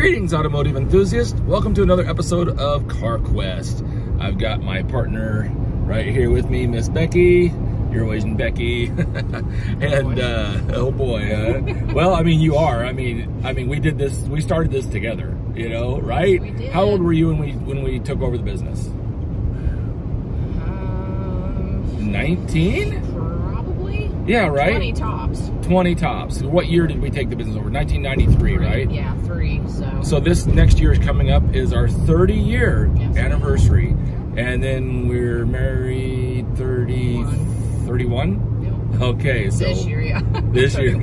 Greetings, automotive enthusiasts. Welcome to another episode of CarQuest. I've got my partner right here with me, Miss Becky. You're Asian Becky. And oh boy, well, I mean, you are. I mean, we did this. We started this together. You know, right? We did. How old were you when we took over the business? 19? Probably. Yeah, right. 20 tops. 20 tops. What year did we take the business over? 1993, right? Yeah, 3. So this next year is coming up is our 30-year anniversary, and then we're married 31. Yep. Okay, so this year, yeah. This year,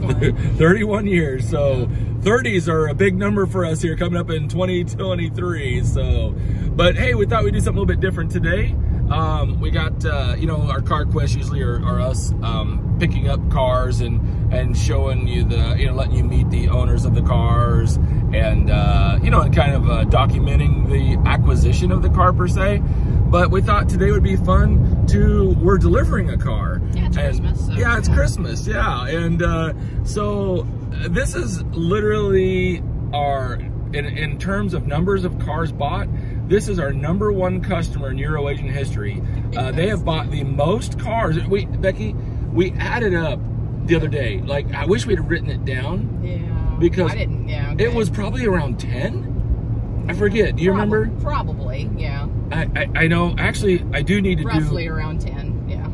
31 years. So 30s are a big number for us here coming up in 2023. So, but hey, we thought we'd do something a little bit different today. We got, you know, our CarQuest usually are us picking up cars and showing you the, you know, letting you meet the owners of the cars and, you know, and kind of documenting the acquisition of the car per se. But we thought today would be fun we're delivering a car. Yeah, it's Christmas. So, yeah, it's Christmas, yeah. And so this is literally our, in terms of numbers of cars bought, this is our #1 customer in Euro-Asian history. They have bought the most cars. Becky, we added up the other day. Like, I wish we'd have written it down. Yeah. Because I didn't, yeah, okay. It was probably around 10. I forget. Do you remember? Probably, yeah. I know. Actually, I do need to Roughly around 10, yeah.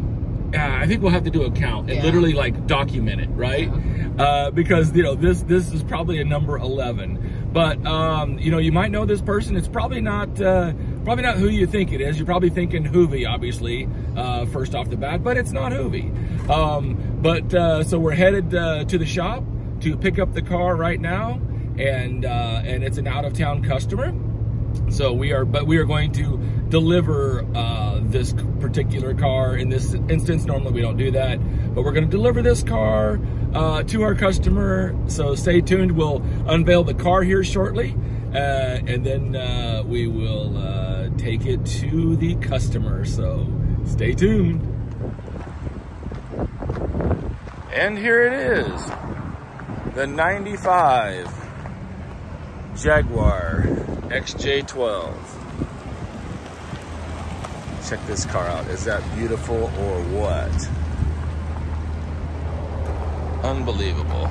I think we'll have to do a count and literally like document it, right? Yeah. Because, you know, this is probably a number 11. But, you know, you might know this person. It's probably not who you think it is. You're probably thinking Hoovy, obviously, first off the bat, but it's not Hoovy. So we're headed to the shop to pick up the car right now, and it's an out-of-town customer. So we are going to deliver this particular car. In this instance, normally we don't do that, but we're going to deliver this car to our customer. So stay tuned. We'll unveil the car here shortly, and then we will take it to the customer. So stay tuned. And here it is, the 95 Jaguar XJ12. Check this car out. Is that beautiful or what? Unbelievable.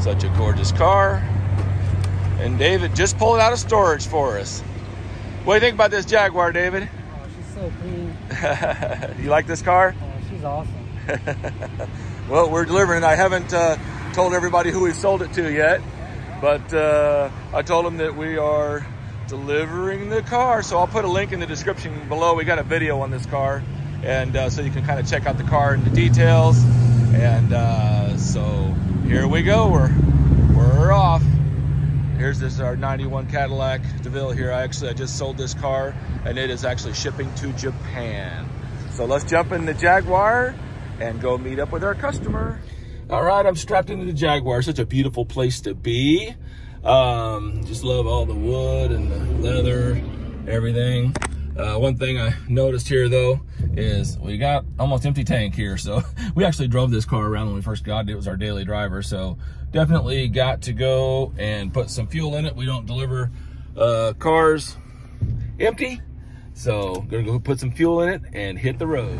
Such a gorgeous car. And David just pulled it out of storage for us. What do you think about this Jaguar, David? Oh, she's so clean. You like this car? Oh, she's awesome. Well, we're delivering. I haven't told everybody who we sold it to yet, but I told them that we are delivering the car. So I'll put a link in the description below. We got a video on this car, and so you can kind of check out the car and the details. And so here we go. We're off. Here's our 91 Cadillac DeVille here. I just sold this car, and it is actually shipping to Japan. So let's jump in the Jaguar and go meet up with our customer. All right, I'm strapped into the Jaguar. Such a beautiful place to be. Just love all the wood and the leather, everything. One thing I noticed here though is we got almost empty tank here. So we actually drove this car around when we first got it. It was our daily driver. So definitely got to go and put some fuel in it. We don't deliver cars empty. So gonna go put some fuel in it and hit the road.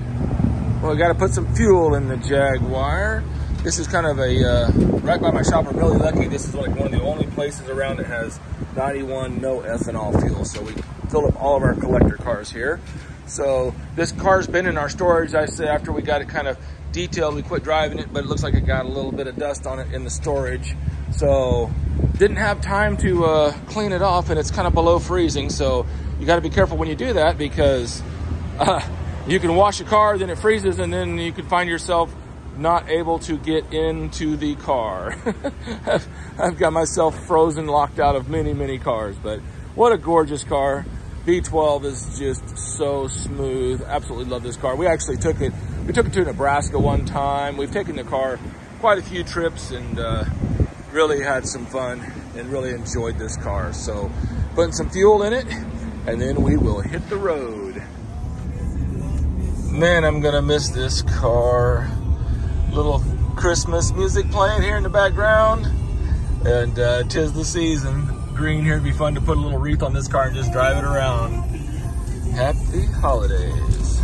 Well, we got to put some fuel in the Jaguar. This is kind of a, right by my shop. I'm really lucky. This is like one of the only places around that has 91 no ethanol fuel. So we filled up all of our collector cars here. So this car's been in our storage. I say after we got it kind of detailed, we quit driving it, but it looks like it got a little bit of dust on it in the storage. So didn't have time to clean it off, and it's kind of below freezing. So you got to be careful when you do that, because you can wash a car, then it freezes, and then you can find yourself not able to get into the car. I've got myself frozen, locked out of many, many cars, but what a gorgeous car. V12 is just so smooth. Absolutely love this car. We actually took it to Nebraska one time. We've taken the car quite a few trips and really had some fun and really enjoyed this car. So putting some fuel in it, and then we will hit the road. Man, I'm gonna miss this car. Little Christmas music playing here in the background, and 'tis the season. green here. It'd be fun to put a little wreath on this car and just drive it around. Happy holidays.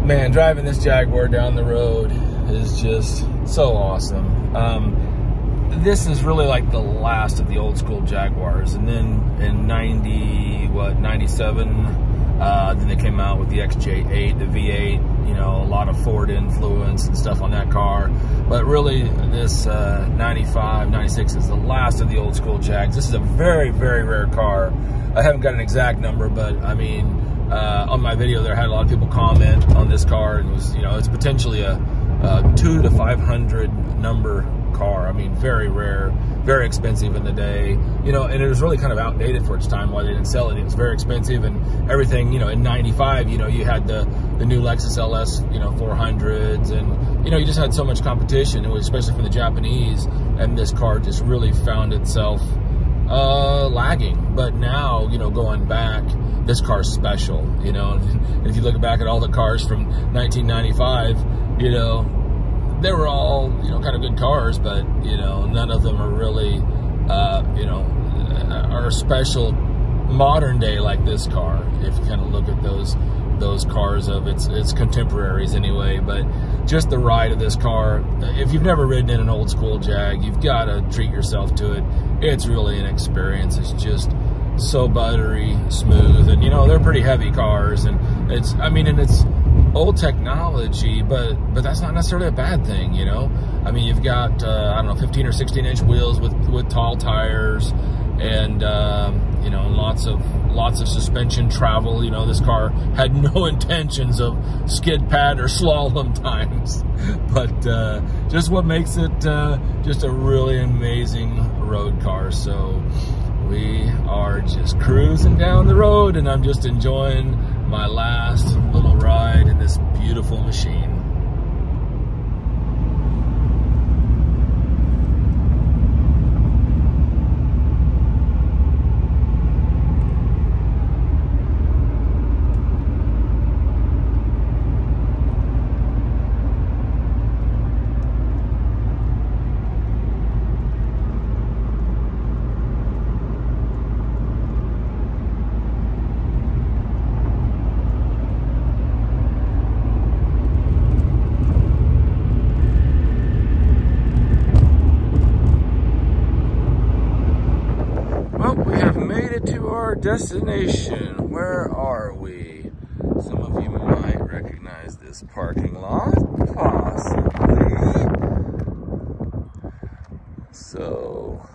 Man, driving this Jaguar down the road is just so awesome. This is really like the last of the old school Jaguars. And then in 97, then they came out with the XJ8, the V8, you know, a lot of Ford influence and stuff on that car. But really, this 95, 96 is the last of the old school Jags. This is a very, very rare car. I haven't got an exact number, but I mean, on my video there, I had a lot of people comment on this car, and it was, you know, it's potentially a 200 to 500 number car. I mean, very rare, very expensive in the day, you know, and it was really kind of outdated for its time why they didn't sell it. It was very expensive and everything, you know. In 95, you know, you had the new Lexus LS, you know, 400s, and, you know, you just had so much competition. It was especially from the Japanese, and this car just really found itself lagging. But now, you know, going back, this car's special, you know. And if you look back at all the cars from 1995, you know, they were all, you know, kind of good cars, but, you know, none of them are really, you know, are special modern day like this car. If you kind of look at those cars of its contemporaries anyway. But just the ride of this car, if you've never ridden in an old school Jag, you've got to treat yourself to it. It's really an experience. It's just so buttery smooth, and, you know, they're pretty heavy cars, and it's, I mean, and it's old technology, but that's not necessarily a bad thing, you know. I mean, you've got I don't know, 15 or 16 inch wheels with tall tires, and you know, lots of suspension travel. You know, this car had no intentions of skid pad or slalom times, but just what makes it just a really amazing road car. So we are just cruising down the road, and I'm just enjoying my last little ride in this beautiful machine. Destination. Where are we? Some of you might recognize this parking lot, possibly. So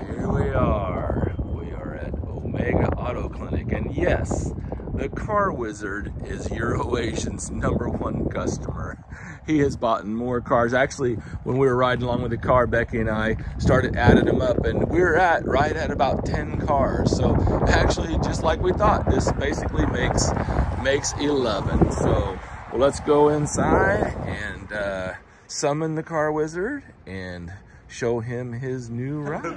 here we are. We are at Omega Auto Clinic, and yes, the Car Wizard is Euroasian's #1 customer. He has bought more cars. Actually, when we were riding along with the car, Becky and I started adding them up, and we're right at about 10 cars. So actually, just like we thought, this basically makes 11. So, well, let's go inside and summon the Car Wizard and show him his new ride.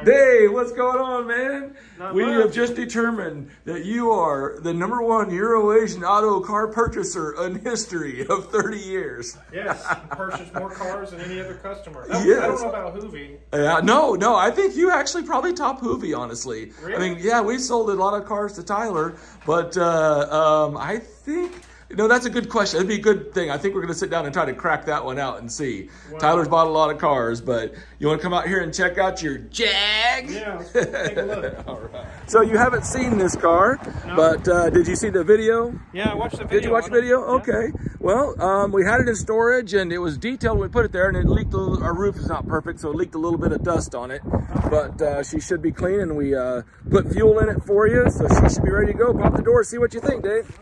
Dave, what's going on, man? We have just determined that you are the #1 Euroasian auto car purchaser in history of 30 years. Yes, purchased more cars than any other customer. Yes. I don't know about Hoovy. No, I think you actually probably top Hoovy, honestly. Really? I mean, yeah, we sold a lot of cars to Tyler, but I think... No, that's a good question. That'd be a good thing. I think we're going to sit down and try to crack that one out and see. Wow. Tyler's bought a lot of cars, but you want to come out here and check out your Jag? Yeah, let's take a look. All right. So you haven't seen this car, no. But did you see the video? Yeah, I watched the video. Did you watch the video? Yeah. Okay. Well, we had it in storage, and it was detailed when we put it there, and it leaked. Our roof is not perfect, so it leaked a little bit of dust on it. But she should be clean, and we put fuel in it for you, so she should be ready to go. Pop the door, see what you think, Dave.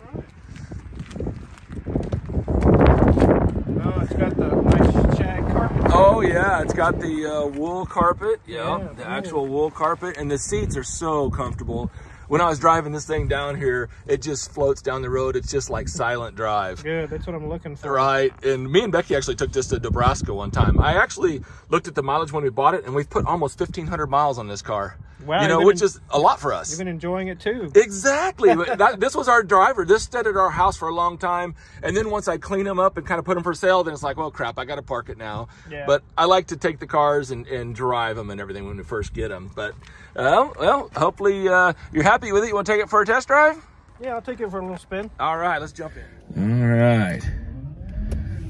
It's got the nice Jag carpet. Oh yeah, it's got the wool carpet. Yeah, the actual wool carpet, and the seats are so comfortable. When I was driving this thing down here, it just floats down the road. It's just like silent drive. Good, that's what I'm looking for. Right, and me and Becky actually took this to Nebraska one time. I actually looked at the mileage when we bought it, and we've put almost 1,500 miles on this car. Wow, you know, you've which been- is a lot for us. You've been enjoying it too. Exactly. This was our driver. This stayed at our house for a long time. And then once I clean them up and kind of put them for sale, then it's like, well, crap, I got to park it now. Yeah. But I like to take the cars and drive them and everything when we first get them. But, well, hopefully you're happy with it. You want to take it for a test drive? Yeah, I'll take it for a little spin. All right, let's jump in. All right.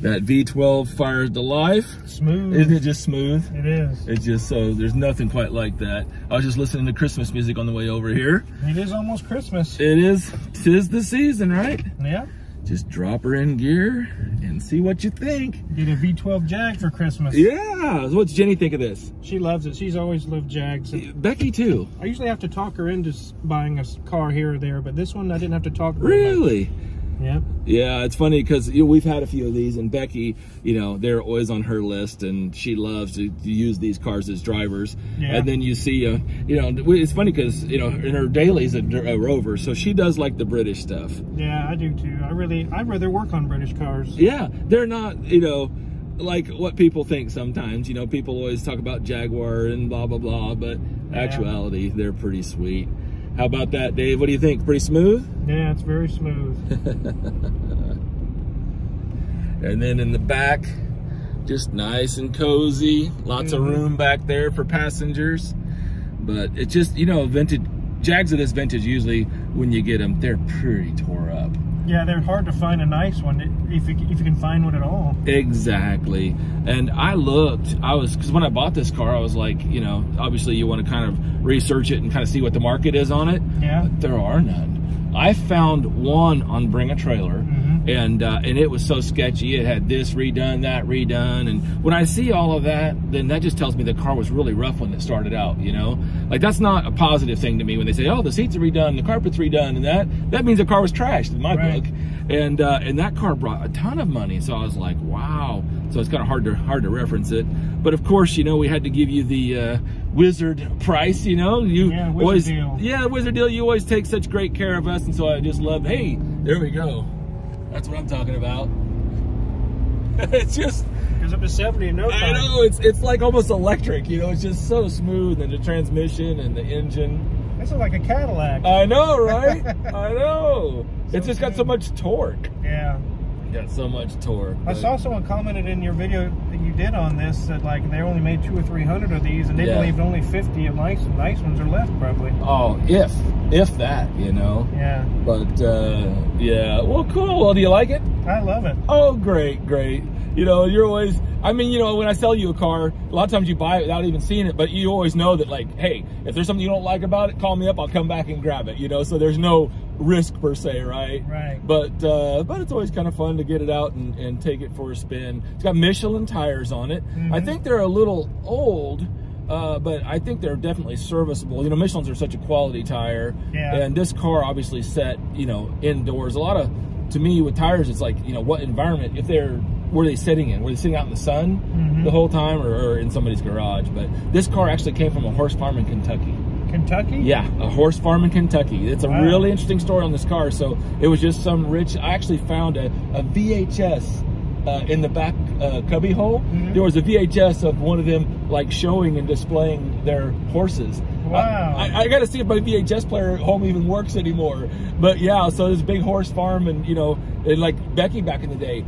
That V12 fires to life. Smooth. Isn't it just smooth? It is. It's just so, there's nothing quite like that. I was just listening to Christmas music on the way over here. It is almost Christmas. It is, 'tis the season, right? Yeah. Just drop her in gear and see what you think. Get a V12 Jag for Christmas. Yeah, what's Jenny think of this? She loves it. She's always loved Jags. Becky too. I usually have to talk her into buying a car here or there, but this one I didn't have to talk her into. Really? Yeah. Yeah, it's funny because we've had a few of these, and Becky, they're always on her list, and she loves to use these cars as drivers. Yeah. And then you see, it's funny because in her daily's a Rover, so she does like the British stuff. Yeah, I do too. I'd rather work on British cars. Yeah, they're not, like what people think sometimes. People always talk about Jaguar and blah blah blah, but actuality, they're pretty sweet. How about that, Dave? What do you think? Pretty smooth? Yeah, it's very smooth. And then in the back, just nice and cozy. Lots of room back there for passengers. But it's just, vintage Jags of this vintage, usually when you get them, they're pretty tore up. Yeah, they're hard to find a nice one if you can find one at all. Exactly. And because when I bought this car, I was like, obviously you want to kind of research it and kind of see what the market is on it. Yeah. But there are none. I found one on Bring a Trailer, and it was so sketchy. It had this redone, that redone, and when I see all of that, then that just tells me the car was really rough when it started out. Like that's not a positive thing to me when they say, oh, the seats are redone, the carpet's redone, and that means the car was trashed in my book. And that car brought a ton of money, so I was like, wow. So it's kind of hard to reference it, but of course, we had to give you the Wizard price. Wizard deal. Yeah, Wizard deal. You always take such great care of us, and so I just love. Hey, there we go. That's what I'm talking about. It's just goes up to 70 in no time. I know it's like almost electric. It's just so smooth, and the transmission and the engine. This is like a Cadillac. I know, right? I know. It's just got so much torque. Yeah. Got so much torque. I saw someone commented in your video that you did on this that like they only made 200 or 300 of these, and they believe only 50 of nice ones are left probably. Oh, if that, Yeah. But yeah, well, cool. Well, do you like it? I love it. Oh, great. You're always. I mean, when I sell you a car, a lot of times you buy it without even seeing it, but you always know that, like, hey, if there's something you don't like about it, call me up. I'll come back and grab it. So there's no risk per se, right? Right. But it's always kind of fun to get it out and take it for a spin. It's got Michelin tires on it. I think they're a little old, but I think they're definitely serviceable. Michelins are such a quality tire. Yeah. And this car obviously set, indoors. A lot of, to me, with tires, it's like, what environment, were they sitting in? Were they sitting out in the sun the whole time or in somebody's garage? But this car actually came from a horse farm in Kentucky. Kentucky? Yeah, a horse farm in Kentucky. It's a really interesting story on this car. So it was just some rich, I actually found a VHS in the back cubby hole. There was a VHS of one of them like showing and displaying their horses. Wow. I got to see if my VHS player at home even works anymore. But yeah, so this big horse farm, and and like Becky back in the day,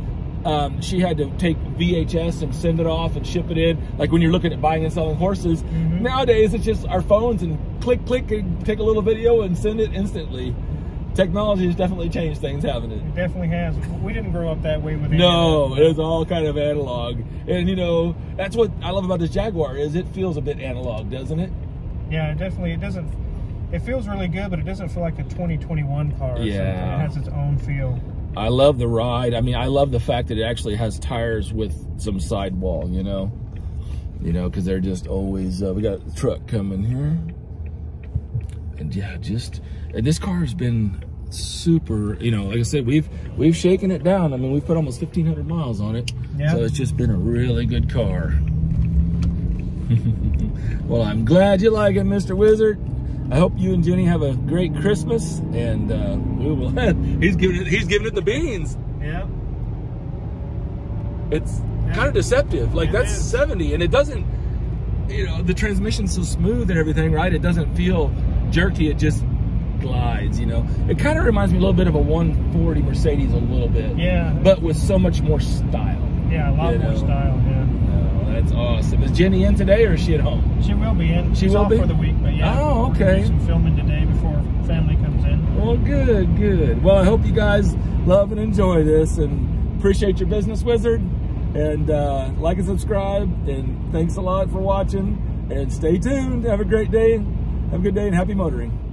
she had to take VHS and send it off and ship it in. Like when you're looking at buying and selling horses, nowadays it's just our phones and click, and take a little video and send it instantly. Technology has definitely changed things, haven't it? It definitely has. We didn't grow up that way with it. No, it was all kind of analog. And that's what I love about this Jaguar is it feels a bit analog, doesn't it? Yeah, it doesn't. It feels really good, but it doesn't feel like a 2021 car. Yeah. It has its own feel. I love the ride. I mean, I love the fact that it actually has tires with some sidewall, because they're just always, we got a truck coming here. And yeah, and this car has been super, like I said, we've shaken it down. I mean, we've put almost 1,500 miles on it. Yeah. So it's just been a really good car. Well, I'm glad you like it, Mr. Wizard. I hope you and Jenny have a great Christmas, and we will. He's giving it the beans. Yeah. It's kind of deceptive. Like that's 70, and it doesn't. you know, the transmission's so smooth and everything, right? It doesn't feel jerky. It just glides, you know. It kind of reminds me a little bit of a 140 Mercedes a little bit. Yeah. But with so much more style. Yeah, a lot more style, yeah. Oh, that's awesome. Is Jenny in today, or is she at home? She will be in. She's off for the week, but yeah. Oh, okay. We're gonna do some filming today before family comes in. Well, good, good. Well, I hope you guys love and enjoy this, and appreciate your business, Wizard. And like and subscribe, and thanks a lot for watching. And stay tuned. Have a great day. Have a good day, and happy motoring.